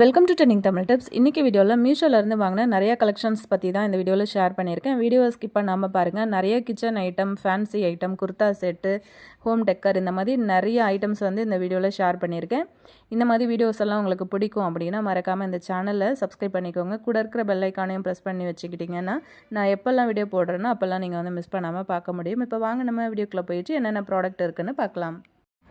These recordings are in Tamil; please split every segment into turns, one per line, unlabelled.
Welcome to trending Tamil tips. இன்றைக்கி வீடியோவில் மீஷோலேருந்து வாங்கின நிறைய கலெக்ஷன்ஸ் பற்றி தான் இந்த வீடியோவில் ஷேர் பண்ணியிருக்கேன். வீடியோவை ஸ்கிப் பண்ணாமல் பாருங்கள். நிறைய kitchen item, fancy item, kurta set, home decor இந்த மாதிரி நிறைய ஐட்டம்ஸ் வந்து இந்த வீடியோவில் ஷேர் பண்ணியிருக்கேன். இந்த மாதிரி வீடியோஸ் எல்லாம் உங்களுக்கு பிடிக்கும் அப்படின்னா மறக்காமல் இந்த சேனலை சப்ஸ்கிரைப் பண்ணிக்கோங்க. கூட இருக்கிற பெல் ஐக்கானையும் ப்ரெஸ் பண்ணி வச்சுக்கிட்டிங்கன்னா நான் எப்போல்லாம் வீடியோ போடுறேன்னா அப்போல்லாம் நீங்கள் வந்து மிஸ் பண்ணாமல் பார்க்க முடியும். இப்போ வாங்க நம்ம வீடியோக்குள்ளே போயிட்டு என்னென்ன ப்ராடக்ட் இருக்குன்னு பார்க்கலாம்.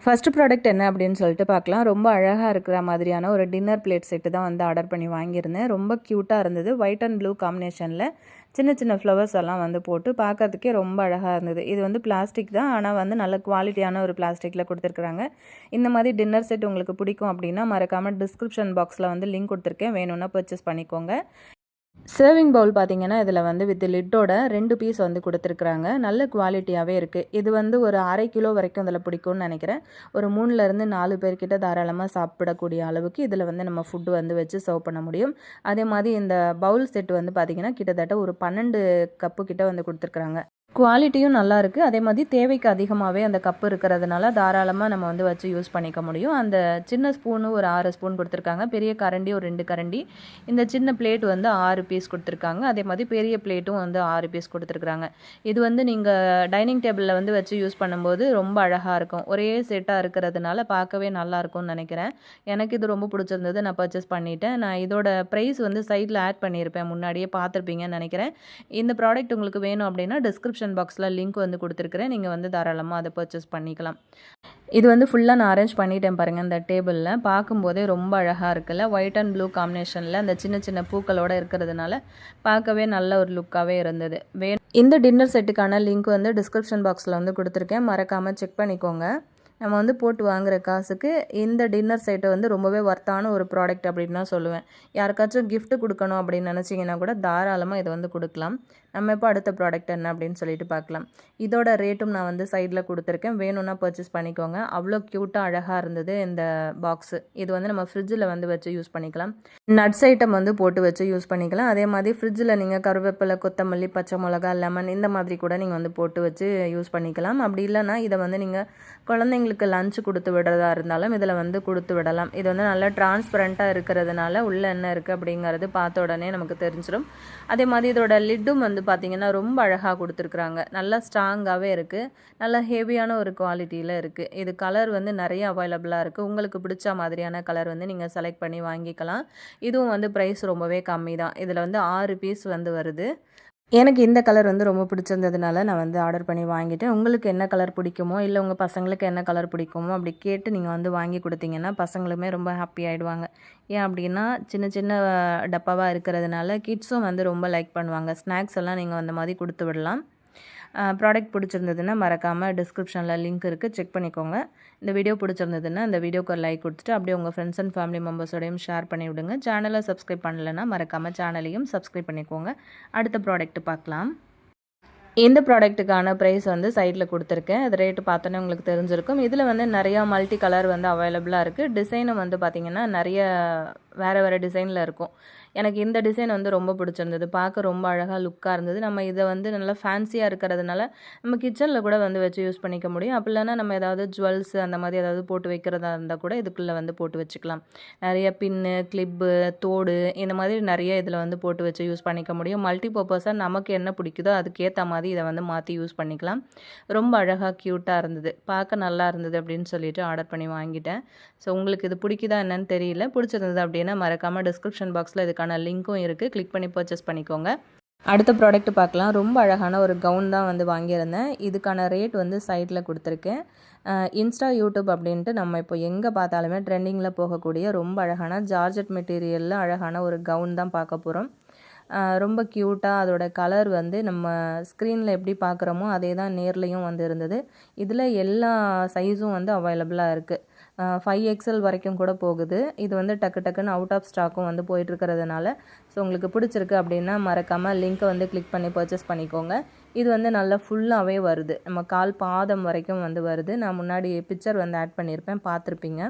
ஃபஸ்ட்டு ப்ராடக்ட் என்ன அப்படின்னு சொல்லிட்டு பார்க்கலாம். ரொம்ப அழகாக இருக்கிற மாதிரியான ஒரு டின்னர் பிளேட் செட்டு தான் வந்து ஆர்டர் பண்ணி வாங்கியிருந்தேன். ரொம்ப க்யூட்டாக இருந்தது. ஒயிட் அண்ட் ப்ளூ காம்பினேஷனில் சின்ன சின்ன ஃப்ளவர்ஸ் எல்லாம் வந்து போட்டு பார்க்கறதுக்கே ரொம்ப அழகாக இருந்தது. இது வந்து பிளாஸ்டிக் தான், ஆனால் வந்து நல்ல குவாலிட்டியான ஒரு பிளாஸ்டிக்கில் கொடுத்துருக்குறாங்க. இந்த மாதிரி டின்னர் செட் உங்களுக்கு பிடிக்கும் அப்படின்னா மறக்காமல் டிஸ்கிரிப்ஷன் பாக்ஸில் வந்து லிங்க் கொடுத்துருக்கேன், வேணும்னா பர்ச்சேஸ் பண்ணிக்கோங்க. சர்விங் பவுல் பார்த்தீங்கன்னா இதில் வந்து வித் லிட்டோட 2 பீஸ் வந்து கொடுத்துருக்குறாங்க. நல்ல குவாலிட்டியாகவே இருக்குது. இது வந்து ஒரு 1/2 கிலோ வரைக்கும் இதில் பிடிக்கும்னு நினைக்கிறேன். ஒரு 3லேருந்து 4 பேர்கிட்ட தாராளமாக சாப்பிடக்கூடிய அளவுக்கு இதில் வந்து நம்ம ஃபுட்டு வந்து வச்சு சர்வ் பண்ண முடியும். அதே மாதிரி இந்த பவுல் செட் வந்து பார்த்திங்கன்னா கிட்டத்தட்ட ஒரு 12 கப்பு கிட்ட வந்து கொடுத்துருக்குறாங்க. குவாலிட்டியும் நல்லா இருக்குது. அதே மாதிரி தேவைக்கு அதிகமாகவே அந்த கப்பு இருக்கிறதுனால தாராளமாக நம்ம வந்து வச்சு யூஸ் பண்ணிக்க முடியும். அந்த சின்ன ஸ்பூனு ஒரு 6 ஸ்பூன் கொடுத்துருக்காங்க. பெரிய கரண்டி ஒரு 2 கரண்டி. இந்த சின்ன பிளேட் வந்து 6 பீஸ் கொடுத்துருக்காங்க. அதே மாதிரி பெரிய பிளேட்டும் வந்து 6 பீஸ் கொடுத்துருக்குறாங்க. இது வந்து நீங்கள் டைனிங் டேபிளில் வந்து வச்சு யூஸ் பண்ணும்போது ரொம்ப அழகாக இருக்கும். ஒரே செட்டாக இருக்கிறதுனால பார்க்கவே நல்லாயிருக்கும்னு நினைக்கிறேன். எனக்கு இது ரொம்ப பிடிச்சிருந்தது. நான் பர்ச்சேஸ் பண்ணிவிட்டேன். நான் இதோட ப்ரைஸ் வந்து சைடில் ஆட் பண்ணியிருப்பேன், முன்னாடியே பார்த்துருப்பீங்கன்னு நினைக்கிறேன். இந்த ப்ராடக்ட் உங்களுக்கு வேணும் அப்படின்னா டிஸ்கிரிப்ஷன் பாக்ஸில் லிங்க் வந்து கொடுத்துருக்குறேன். நீங்கள் வந்து தாராளமாக அதை பர்ச்சேஸ் பண்ணிக்கலாம். இது வந்து ஃபுல்லாக நான் அரேஞ்ச் பண்ணிட்டேன் பாருங்கள். இந்த டேபிளில் பார்க்கும்போதே ரொம்ப அழகாக இருக்குல்ல. ஒயிட் அண்ட் ப்ளூ காம்பினேஷனில் அந்த சின்ன சின்ன பூக்களோடு இருக்கிறதுனால பார்க்கவே நல்ல ஒரு லுக்காகவே இருந்தது. இந்த டின்னர் செட்டுக்கான லிங்க் வந்து டிஸ்கிரிப்ஷன் பாக்ஸில் வந்து கொடுத்துருக்கேன், மறக்காமல் செக் பண்ணிக்கோங்க. நம்ம வந்து போட்டு வாங்குகிற காசுக்கு இந்த டின்னர் செட்டை வந்து ரொம்பவே ஒர்த்தான ஒரு ப்ராடக்ட் அப்படின்னு தான் சொல்லுவேன். யாருக்காச்சும் கிஃப்ட் கொடுக்கணும் அப்படின்னு நினச்சிங்கன்னா கூட தாராளமாக இதை வந்து கொடுக்கலாம். நம்ம இப்போ அடுத்த ப்ராடக்ட் என்ன அப்படின்னு சொல்லிட்டு பார்க்கலாம். இதோட ரேட்டும் நான் வந்து சைடில் கொடுத்துருக்கேன், வேணும்னா பர்ச்சேஸ் பண்ணிக்கோங்க. அவ்வளோ க்யூட்டாக அழகாக இருந்தது இந்த பாக்ஸு. இது வந்து நம்ம ஃப்ரிட்ஜில் வந்து வச்சு யூஸ் பண்ணிக்கலாம். நட்ஸ் ஐட்டம் வந்து போட்டு வச்சு யூஸ் பண்ணிக்கலாம். அதே மாதிரி ஃப்ரிட்ஜில் நீங்கள் கருவேப்பிலை, கொத்தமல்லி, பச்சை மிளகா, லெமன் இந்த மாதிரி கூட நீங்கள் வந்து போட்டு வச்சு யூஸ் பண்ணிக்கலாம். அப்படி இல்லைனா இதை வந்து நீங்கள் குழந்தைங்களுக்கு லஞ்ச் கொடுத்து விடுறதா இருந்தாலும் இதில் வந்து கொடுத்து விடலாம். இது வந்து நல்லா டிரான்ஸ்பரண்ட்டாக இருக்கிறதுனால உள்ளே என்ன இருக்குது அப்படிங்கிறது பார்த்த உடனே நமக்கு தெரிஞ்சிடும். அதே மாதிரி இதோட லிட்டும் வந்து பார்த்திங்கன்னா ரொம்ப அழகாக கொடுத்துருக்குறாங்க. நல்லா ஸ்ட்ராங்காகவே இருக்குது. நல்லா ஹெவியான ஒரு குவாலிட்டியில் இருக்குது. இது கலர் வந்து நிறைய அவைலபிளாக இருக்குது. உங்களுக்கு பிடிச்ச மாதிரியான கலர் வந்து நீங்கள் செலக்ட் பண்ணி வாங்கிக்கலாம். இதுவும் வந்து ப்ரைஸ் ரொம்பவே கம்மி தான். இதில் வந்து 6 பீஸ் வந்து வருது. எனக்கு இந்த கலர் வந்து ரொம்ப பிடிச்சிருந்ததுனால நான் வந்து ஆர்டர் பண்ணி வாங்கிட்டேன். உங்களுக்கு என்ன கலர் பிடிக்குமோ இல்லை உங்கள் பசங்களுக்கு என்ன கலர் பிடிக்குமோ அப்படி கேட்டு நீங்கள் வந்து வாங்கி கொடுத்தீங்கன்னா பசங்களுமே ரொம்ப ஹாப்பி ஆகிடுவாங்க. ஏன் அப்படின்னா சின்ன சின்ன டப்பாவாக இருக்கிறதுனால கிட்ஸும் வந்து ரொம்ப லைக் பண்ணுவாங்க. ஸ்நாக்ஸ் எல்லாம் நீங்கள் அந்த மாதிரி கொடுத்து விடலாம். ப்ராடக்ட் பிடிச்சிருந்ததுன்னா மறக்காமல் டிஸ்கிரிப்ஷனில் லிங்க் இருக்குது, செக் பண்ணிக்கோங்க. இந்த வீடியோ பிடிச்சிருந்ததுன்னா இந்த வீடியோக்கு ஒரு லைக் கொடுத்துட்டு அப்படியே உங்கள் ஃப்ரெண்ட்ஸ் அண்ட் ஃபேமிலி மெம்பர்ஸோடையும் ஷேர் பண்ணி விடுங்க. சேனலை சப்ஸ்கிரைப் பண்ணலைன்னா மறக்காமல் சேனலையும் சப்ஸ்கிரைப் பண்ணிக்கோங்க. அடுத்த ப்ராடக்ட் பார்க்கலாம். இந்த ப்ராடக்ட்டுக்கான ப்ரைஸ் வந்து சைடில் கொடுத்துருக்கேன். அது ரேட்டு பார்த்தோன்னே உங்களுக்கு தெரிஞ்சிருக்கும். இதில் வந்து நிறையா மல்டி கலர் வந்து அவைலபிளாக இருக்குது. டிசைனும் வந்து பார்த்திங்கன்னா நிறைய வேறு டிசைனில் இருக்கும். எனக்கு இந்த டிசைன் வந்து ரொம்ப பிடிச்சிருந்தது. பார்க்க ரொம்ப அழகாக லுக்காக இருந்தது. நம்ம இதை வந்து நல்லா ஃபேன்சியாக இருக்கிறதுனால நம்ம கிச்சனில் கூட வந்து வச்சு யூஸ் பண்ணிக்க முடியும். அப்படி இல்லைனா நம்ம ஏதாவது ஜுவல்ஸு அந்த மாதிரி ஏதாவது போட்டு வைக்கிறதா இருந்தால் கூட இதுக்குள்ளே வந்து போட்டு வச்சுக்கலாம். நிறைய பின்னு, கிளிப்பு, தோடு இந்த மாதிரி நிறைய இதில் வந்து போட்டு வச்சு யூஸ் பண்ணிக்க முடியும். மல்டி பர்பஸாக நமக்கு என்ன பிடிக்குதோ அதுக்கேற்ற மாதிரி இதை வந்து மாற்றி யூஸ் பண்ணிக்கலாம். ரொம்ப அழகாக க்யூட்டாக இருந்தது, பார்க்க நல்லா இருந்தது அப்படின்னு சொல்லிட்டு ஆர்டர் பண்ணி வாங்கிட்டேன். ஸோ உங்களுக்கு இது பிடிக்குதா என்னன்னு தெரியல. பிடிச்சிருந்தது அப்படின்னா மறக்காமல் டிஸ்கிரிப்ஷன் பாக்ஸில் இதுக்கான லிங்க்கும் இருக்குது, கிளிக் பண்ணி பர்ச்சேஸ் பண்ணிக்கோங்க. அடுத்த ப்ராடக்ட் பார்க்கலாம். ரொம்ப அழகான ஒரு கவுன் தான் வந்து வாங்கியிருந்தேன். இதுக்கான ரேட் வந்து சைடில் கொடுத்துருக்கேன். இன்ஸ்டா, யூடியூப் அப்படின்ட்டு நம்ம இப்போ எங்கே பார்த்தாலுமே ட்ரெண்டிங்கில் போகக்கூடிய ரொம்ப அழகான ஜார்ஜெட் மெட்டீரியலில் அழகான ஒரு கவுன் தான் பார்க்க போகிறோம். ரொம்ப க்யூட்டாக அதோட கலர் வந்து நம்ம ஸ்க்ரீனில் எப்படி பார்க்குறோமோ அதே தான் நேர்லேயும் வந்து இருந்தது. இதில் எல்லா சைஸும் வந்து அவைலபிளாக இருக்குது. 5XL வரைக்கும் கூட போகுது. இது வந்து டக்குன்னு அவுட் ஆஃப் ஸ்டாக்கும் வந்து போயிட்டுருக்கிறதுனால ஸோ உங்களுக்கு பிடிச்சிருக்கு அப்படின்னா மறக்காமல் லிங்க்கை வந்து கிளிக் பண்ணி பர்ச்சேஸ் பண்ணிக்கோங்க. இது வந்து நல்லா ஃபுல்லாகவே வருது. நம்ம கால் பாதம் வரைக்கும் வந்து வருது. நான் முன்னாடி பிக்சர் வந்து ஆட் பண்ணியிருப்பேன், பார்த்துருப்பீங்க.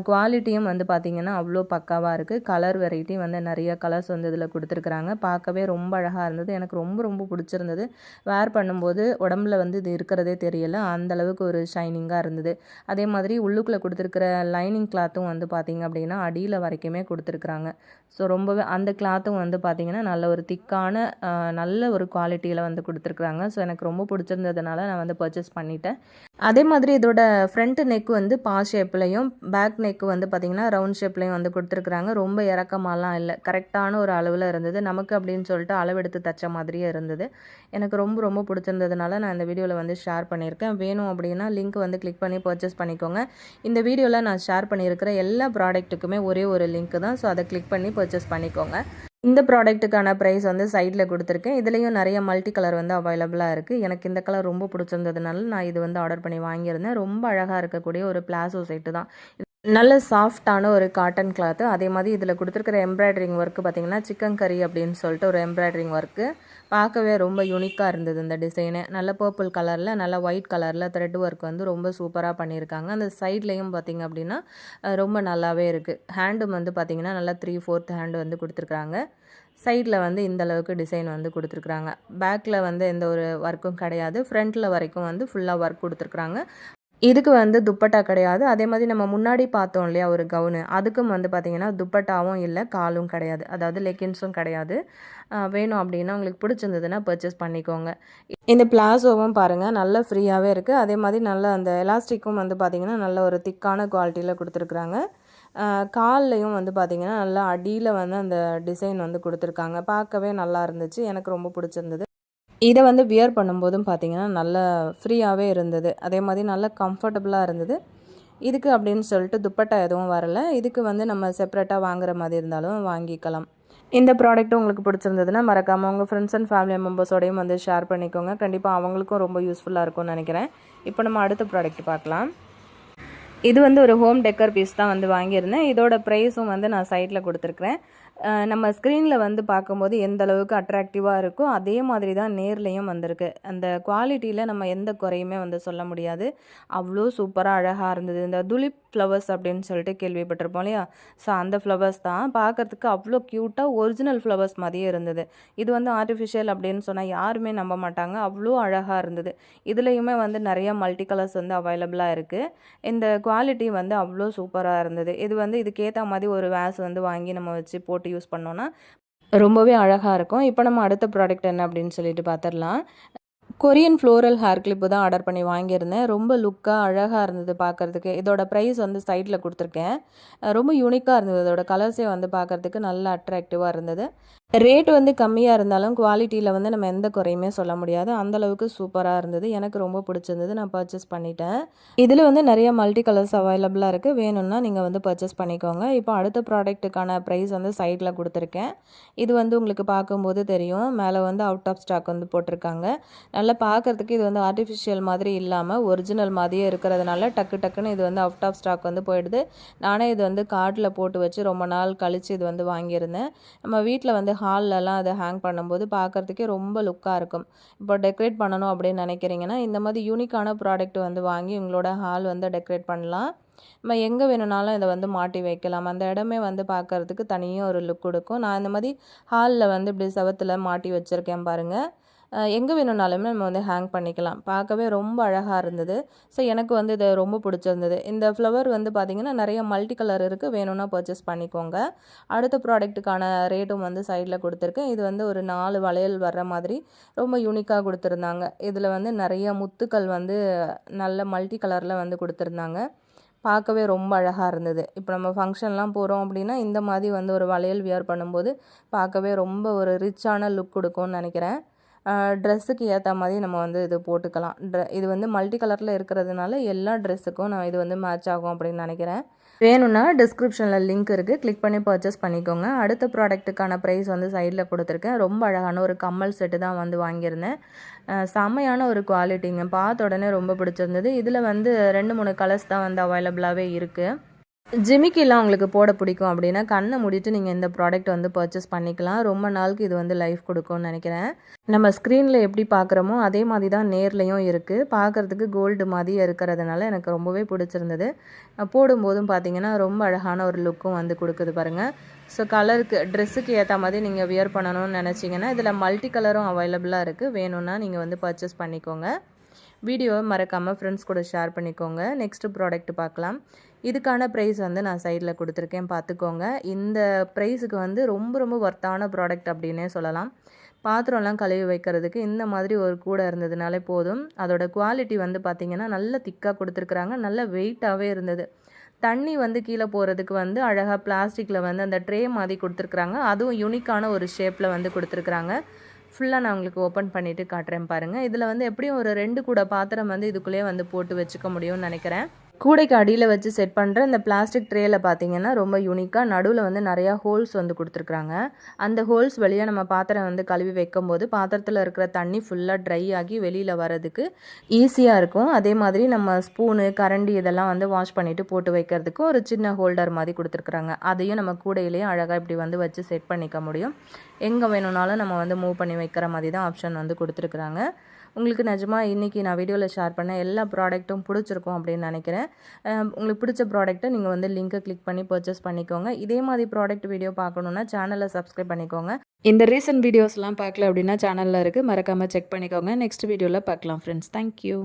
குவாலிட்டியும் வந்து பார்த்திங்கன்னா அவ்வளோ பக்காவாக இருக்குது. கலர் வெரைட்டி வந்து நிறைய கலர்ஸ் வந்து இதில் கொடுத்துருக்குறாங்க. பார்க்கவே ரொம்ப அழகாக இருந்தது. எனக்கு ரொம்ப ரொம்ப பிடிச்சிருந்தது. வேர் பண்ணும்போது உடம்புல வந்து இது இருக்கிறதே தெரியல, அந்தளவுக்கு ஒரு ஷைனிங்காக இருந்தது. அதே மாதிரி உள்ளுக்குள்ளே கொடுத்துருக்கிற லைனிங் கிளாத்தும் வந்து பார்த்திங்க அப்படின்னா அடியில் வரைக்குமே கொடுத்துருக்குறாங்க. ஸோ ரொம்பவே அந்த கிளாத்தும் வந்து பார்த்திங்கன்னா நல்ல ஒரு திக்கான நல்ல ஒரு குவாலிட்டியில் வந்து கொடுத்துருக்குறாங்க. ஸோ எனக்கு ரொம்ப பிடிச்சிருந்ததுனால நான் வந்து பர்ச்சேஸ் பண்ணிட்டேன். அதே மாதிரி இதோட ஃப்ரண்ட் நெக் வந்து பா ஷேப்லையும் பேக் நெக் வந்து பார்த்திங்கன்னா ரவுண்ட் ஷேப்லையும் வந்து கொடுத்துருக்குறாங்க. ரொம்ப இறக்கமாலாம் இல்லை, கரெக்டான ஒரு அளவில் இருந்தது. நமக்கு அப்படின்னு சொல்லிட்டு அளவெடுத்து தைச்ச மாதிரியே இருந்தது. எனக்கு ரொம்ப ரொம்ப பிடிச்சிருந்ததுனால நான் இந்த வீடியோவில் வந்து ஷேர் பண்ணியிருக்கேன். வேணும் அப்படின்னா லிங்க் வந்து கிளிக் பண்ணி பர்ச்சேஸ் பண்ணிக்கோங்க. இந்த வீடியோவில் நான் ஷேர் பண்ணியிருக்கிற எல்லா ப்ராடக்ட்டுக்குமே ஒரே ஒரு லிங்க் தான். ஸோ அதை கிளிக் பண்ணி பர்ச்சேஸ் பண்ணிக்கோங்க. இந்த ப்ராடக்ட்டுக்கான ப்ரைஸ் வந்து சைடில் கொடுத்துருக்கேன். இதுலேயும் நிறைய மல்டி கலர் வந்து அவைலபிளாக இருக்குது. எனக்கு இந்த கலர் ரொம்ப பிடிச்சிருந்ததுனால நான் இது வந்து ஆர்டர் பண்ணி வாங்கியிருந்தேன். ரொம்ப அழகாக இருக்கக்கூடிய ஒரு பிளாசோ செட்டு தான். நல்ல சாஃப்டான ஒரு காட்டன் கிளாத்து. அதே மாதிரி இதில் கொடுத்துருக்கிற எம்ப்ராய்டரிங் ஒர்க்கு பார்த்திங்கன்னா சிக்கன் கறி அப்படின்னு சொல்லிட்டு ஒரு எம்ப்ராய்டரிங் ஒர்க்கு பார்க்கவே ரொம்ப யூனிக்காக இருந்தது. இந்த டிசைனு நல்ல பர்பிள் கலரில் நல்ல ஒயிட் கலரில் த்ரெட் ஒர்க் வந்து ரொம்ப சூப்பராக பண்ணியிருக்காங்க. அந்த சைட்லேயும் பார்த்திங்க அப்படின்னா ரொம்ப நல்லாவே இருக்குது. ஹேண்டும் வந்து பார்த்திங்கன்னா நல்லா 3/4 ஹேண்டு வந்து கொடுத்துருக்குறாங்க. சைடில் வந்து இந்தளவுக்கு டிசைன் வந்து கொடுத்துருக்குறாங்க. பேக்கில் வந்து எந்த ஒரு ஒர்க்கும் கிடையாது. ஃப்ரண்ட்டில் வரைக்கும் வந்து ஃபுல்லாக ஒர்க் கொடுத்துருக்குறாங்க. இதுக்கு வந்து துப்பட்டா கிடையாது. அதே மாதிரி நம்ம முன்னாடி பார்த்தோம் இல்லையா ஒரு கவுனு, அதுக்கும் வந்து பார்த்திங்கன்னா துப்பட்டாவும் இல்லை, காலும் கிடையாது, அதாவது லெக்கின்ஸும் கிடையாது. வேணும் அப்படின்னா உங்களுக்கு பிடிச்சிருந்ததுன்னா பர்ச்சேஸ் பண்ணிக்கோங்க. இந்த பிளாசோவும் பாருங்கள் நல்ல ஃப்ரீயாகவே இருக்குது. அதே மாதிரி நல்ல அந்த எலாஸ்டிக்கும் வந்து பார்த்திங்கன்னா நல்ல ஒரு திக்கான குவாலிட்டியில் கொடுத்துருக்குறாங்க. கால்லையும் வந்து பார்த்திங்கன்னா நல்லா அடியில் வந்து அந்த டிசைன் வந்து கொடுத்துருக்காங்க. பார்க்கவே நல்லா இருந்துச்சு. எனக்கு ரொம்ப பிடிச்சிருந்தது. இதை வந்து வியர் பண்ணும்போதும் பார்த்திங்கன்னா நல்லா ஃப்ரீயாகவே இருந்தது. அதே மாதிரி நல்லா கம்ஃபர்டபுளாக இருந்தது. இதுக்கு அப்படின்னு சொல்லிட்டு துப்பட்டா எதுவும் வரலை. இதுக்கு வந்து நம்ம செப்ரேட்டாக வாங்குற மாதிரி இருந்தாலும் வாங்கிக்கலாம். இந்த ப்ராடக்ட்டும் உங்களுக்கு பிடிச்சிருந்ததுன்னா மறக்காமல் உங்கள் ஃப்ரெண்ட்ஸ் அண்ட் ஃபேமிலி மெம்பர்ஸோடையும் வந்து ஷேர் பண்ணிக்கோங்க. கண்டிப்பாக அவங்களுக்கும் ரொம்ப யூஸ்ஃபுல்லாக இருக்கும்னு நினைக்கிறேன். இப்போ நம்ம அடுத்த ப்ராடக்ட் பார்க்கலாம். இது வந்து ஒரு ஹோம் டெக்கர் பீஸ் தான் வந்து வாங்கியிருந்தேன். இதோட ப்ரைஸும் வந்து நான் சைட்டில் கொடுத்துருக்குறேன். நம்ம ஸ்க்ரீனில் வந்து பார்க்கும்போது எந்த அளவுக்கு அட்ராக்டிவாக இருக்கோ அதே மாதிரி தான் நேர்லேயும் வந்திருக்கு. அந்த குவாலிட்டியில் நம்ம எந்த குறையுமே வந்து சொல்ல முடியாது. அவ்வளோ சூப்பராக அழகாக இருந்தது. இந்த துலிப் ஃப்ளவர்ஸ் அப்படின்னு சொல்லிட்டு கேள்விப்பட்டிருப்போம் இல்லையா? ஸோ அந்த ஃப்ளவர்ஸ் தான் பார்க்குறதுக்கு அவ்வளோ க்யூட்டாக ஒரிஜினல் ஃப்ளவர்ஸ் மாதிரியே இருந்தது. இது வந்து ஆர்டிஃபிஷியல் அப்படின்னு சொன்னால் யாருமே நம்ப மாட்டாங்க. அவ்வளோ அழகாக இருந்தது. இதுலேயுமே வந்து நிறைய மல்டி கலர்ஸ் வந்து அவைலபிளாக இருக்குது. இந்த குவாலிட்டி வந்து அவ்வளோ சூப்பராக இருந்தது. இது வந்து இதுக்கேற்ற மாதிரி ஒரு வேஸ் வந்து வாங்கி நம்ம வச்சு போட்டு யூஸ் பண்ணோன்னா ரொம்பவே அழகாக இருக்கும். இப்போ நம்ம அடுத்த ப்ராடக்ட் என்ன அப்படின்னு சொல்லிட்டு பார்த்துடலாம். கொரியன் ஃப்ளோரல் ஹேர் கிளிப்பு தான் ஆர்டர் பண்ணி வாங்கியிருந்தேன். ரொம்ப லுக்காக அழகாக இருந்தது பார்க்குறதுக்கு. இதோட ப்ரைஸ் வந்து சைட்டில் கொடுத்துருக்கேன். ரொம்ப யூனிக்காக இருந்தது. இதோட கலர்ஸே வந்து பார்க்குறதுக்கு நல்ல அட்ராக்டிவாக இருந்தது. ரேட் வந்து கம்மியாக இருந்தாலும் குவாலிட்டியில் வந்து நம்ம எந்த குறையுமே சொல்ல முடியாது. அந்தளவுக்கு சூப்பராக இருந்தது. எனக்கு ரொம்ப பிடிச்சிருந்தது. நான் பர்ச்சேஸ் பண்ணிட்டேன். இதில் வந்து நிறைய மல்டி கலர்ஸ் அவைலபிளாக இருக்குது. வேணும்னா நீங்கள் வந்து பர்ச்சேஸ் பண்ணிக்கோங்க. இப்போ அடுத்த ப்ராடக்ட்டுக்கான ப்ரைஸ் வந்து சைட்டில் கொடுத்துருக்கேன். இது வந்து உங்களுக்கு பார்க்கும்போது தெரியும். மேலே வந்து அவுட் ஆஃப் ஸ்டாக் வந்து போட்டிருக்காங்க. நல்லா பார்க்குறதுக்கு இது வந்து ஆர்டிஃபிஷியல் மாதிரி இல்லாமல் ஒரிஜினல் மாதிரியே இருக்கிறதுனால டக்குன்னு இது வந்து அவுட் ஆஃப் ஸ்டாக் வந்து போயிடுது. நானே இது வந்து கார்ட்டில் போட்டு வச்சு ரொம்ப நாள் கழித்து இது வந்து வாங்கியிருந்தேன். நம்ம வீட்டில் வந்து ஹால்லலாம் அதை ஹேங் பண்ணும்போது பார்க்குறதுக்கே ரொம்ப லுக்காக இருக்கும். இப்போ டெக்கரேட் பண்ணணும் அப்படின்னு நினைக்கிறீங்கன்னா இந்த மாதிரி யூனிக்கான ப்ராடக்ட் வந்து வாங்கி உங்களோட ஹால் வந்து டெக்கரேட் பண்ணலாம். நம்ம எங்கே வேணும்னாலும் இதை வந்து மாட்டி வைக்கலாம். அந்த இடமே வந்து பார்க்குறதுக்கு தனியாக ஒரு லுக் கொடுக்கும். நான் இந்த மாதிரி ஹாலில் வந்து இப்படி செவத்தில் மாட்டி வச்சுருக்கேன் பாருங்கள். எங்கே வேணும்னாலுமே நம்ம வந்து ஹேங் பண்ணிக்கலாம். பார்க்கவே ரொம்ப அழகாக இருந்தது. ஸோ எனக்கு வந்து இது ரொம்ப பிடிச்சிருந்தது. இந்த ஃப்ளவர் வந்து பார்த்திங்கன்னா நிறைய மல்டி கலர் இருக்குது. வேணும்னா பர்ச்சேஸ் பண்ணிக்கோங்க. அடுத்த ப்ராடக்ட்டுக்கான ரேட்டும் வந்து சைடில் கொடுத்துருக்கேன். இது வந்து ஒரு 4 வளையல் வர்ற மாதிரி ரொம்ப யூனிக்காக கொடுத்துருந்தாங்க. இதில் வந்து நிறைய முத்துக்கள் வந்து நல்ல மல்டி கலரில் வந்து கொடுத்துருந்தாங்க. பார்க்கவே ரொம்ப அழகாக இருந்தது. இப்போ நம்ம ஃபங்க்ஷன்லாம் போகிறோம் அப்படின்னா இந்த மாதிரி வந்து ஒரு வளையல் வியர் பண்ணும்போது பார்க்கவே ரொம்ப ஒரு ரிச்சான லுக் கொடுக்கும்னு நினைக்கிறேன். ட்ரெஸ்ஸுக்கு ஏற்ற மாதிரி நம்ம வந்து இது போட்டுக்கலாம். இது வந்து மல்டி கலரில் இருக்கிறதுனால எல்லா ட்ரெஸ்ஸுக்கும் நான் இது வந்து மேட்ச் ஆகும் அப்படின்னு நினைக்கிறேன். வேணும்னா டிஸ்கிரிப்ஷனில் லிங்க் இருக்குது, கிளிக் பண்ணி பர்ச்சேஸ் பண்ணிக்கோங்க. அடுத்த ப்ராடக்ட்டுக்கான ப்ரைஸ் வந்து சைடில் கொடுத்துருக்கேன். ரொம்ப அழகான ஒரு கம்மல் செட்டு தான் வந்து வாங்கியிருந்தேன். செம்மையான ஒரு குவாலிட்டிங்க. பார்த்த உடனே ரொம்ப பிடிச்சிருந்தது. இதில் வந்து 2-3 கலர்ஸ் தான் வந்து அவைலபிளாகவே இருக்குது. ஜிமிக்கிலாம் உங்களுக்கு போட பிடிக்கும் அப்படின்னா கண்ணை மூடிட்டு நீங்கள் இந்த ப்ராடக்ட் வந்து பர்ச்சேஸ் பண்ணிக்கலாம். ரொம்ப நாளுக்கு இது வந்து லைஃப் கொடுக்கும்னு நினைக்கிறேன். நம்ம ஸ்க்ரீனில் எப்படி பார்க்குறோமோ அதே மாதிரி தான் நேர்லேயும் இருக்குது. பார்க்குறதுக்கு கோல்டு மாதிரி இருக்கிறதுனால எனக்கு ரொம்பவே பிடிச்சிருந்தது. போடும்போதும் பார்த்தீங்கன்னா ரொம்ப அழகான ஒரு லுக்கும் வந்து கொடுக்குது பாருங்கள். ஸோ கலருக்கு ட்ரெஸ்ஸுக்கு ஏற்ற மாதிரி நீங்கள் வியர் பண்ணணும்னு நினச்சிங்கன்னா இதில் மல்டி கலரும் அவைலபிளாக இருக்குது. வேணும்னா நீங்கள் வந்து பர்ச்சேஸ் பண்ணிக்கோங்க. வீடியோவை மறக்காமல் ஃப்ரெண்ட்ஸ் கூட ஷேர் பண்ணிக்கோங்க. நெக்ஸ்ட்டு ப்ராடக்ட் பார்க்கலாம். இதுக்கான ப்ரைஸ் வந்து நான் சைடில் கொடுத்துருக்கேன், பார்த்துக்கோங்க. இந்த ப்ரைஸுக்கு வந்து ரொம்ப ரொம்ப ஒர்த்தான ப்ராடக்ட் அப்படின்னே சொல்லலாம். பாத்திரம்லாம் கழுவி வைக்கிறதுக்கு இந்த மாதிரி ஒரு கூடை இருந்ததுனாலே போதும். அதோட குவாலிட்டி வந்து பார்த்திங்கன்னா நல்ல திக்காக கொடுத்துருக்குறாங்க. நல்ல வெயிட்டாகவே இருந்தது. தண்ணி வந்து கீழே போகிறதுக்கு வந்து அழகாக பிளாஸ்டிக்கில் வந்து அந்த ட்ரே மாதிரி கொடுத்துருக்குறாங்க. அதுவும் யூனிக்கான ஒரு ஷேப்பில் வந்து கொடுத்துருக்குறாங்க. ஃபுல்லாக நான் உங்களுக்கு ஓப்பன் பண்ணிவிட்டு காட்டுறேன் பாருங்கள். இதில் வந்து எப்படியும் ஒரு 2 கூட பாத்திரம் வந்து இதுக்குள்ளேயே வந்து போட்டு வச்சுக்க முடியும்னு நினைக்கிறேன். கூடைக்கு அடியில் வச்சு செட் பண்ணுற இந்த பிளாஸ்டிக் ட்ரேயில் பார்த்தீங்கன்னா ரொம்ப யூனிக்காக நடுவில் வந்து நிறையா ஹோல்ஸ் வந்து கொடுத்துருக்குறாங்க. அந்த ஹோல்ஸ் வழியாக நம்ம பாத்திரம் வந்து கழுவி வைக்கும்போது பாத்திரத்தில் இருக்கிற தண்ணி ஃபுல்லாக ட்ரை ஆகி வெளியில் வரதுக்கு ஈஸியாக இருக்கும். அதே மாதிரி நம்ம ஸ்பூனு கரண்டி இதெல்லாம் வந்து வாஷ் பண்ணிவிட்டு போட்டு வைக்கிறதுக்கு ஒரு சின்ன ஹோல்டர் மாதிரி கொடுத்துருக்குறாங்க. அதையும் நம்ம கூடையிலேயே அழகாக இப்படி வந்து வச்சு செட் பண்ணிக்க முடியும். எங்கே வேணும்னாலும் நம்ம வந்து மூவ் பண்ணி வைக்கிற மாதிரி தான் ஆப்ஷன் வந்து கொடுத்துருக்குறாங்க. உங்களுக்கு நிஜமாக இன்றைக்கி நான் வீடியோவில் ஷேர் பண்ண எல்லா ப்ராடக்ட்டும் பிடிச்சிருக்கும் அப்படின்னு நினைக்கிறேன். உங்களுக்கு பிடிச்ச ப்ராடக்ட்டை நீங்கள் வந்து லிங்க்கை கிளிக் பண்ணி பர்ச்சேஸ் பண்ணிக்கோங்க. இதே மாதிரி ப்ராடக்ட் வீடியோ பார்க்கணுன்னா சேனலை சப்ஸ்கிரைப் பண்ணிக்கோங்க. இந்த ரீசன்ட் வீடியோஸ்லாம் பார்க்கல அப்படின்னா சேனலில் இருக்குது, மறக்காமல் செக் பண்ணிக்கோங்க. நெக்ஸ்ட் வீடியோவில் பார்க்கலாம் ஃப்ரெண்ட்ஸ். தேங்க்யூ.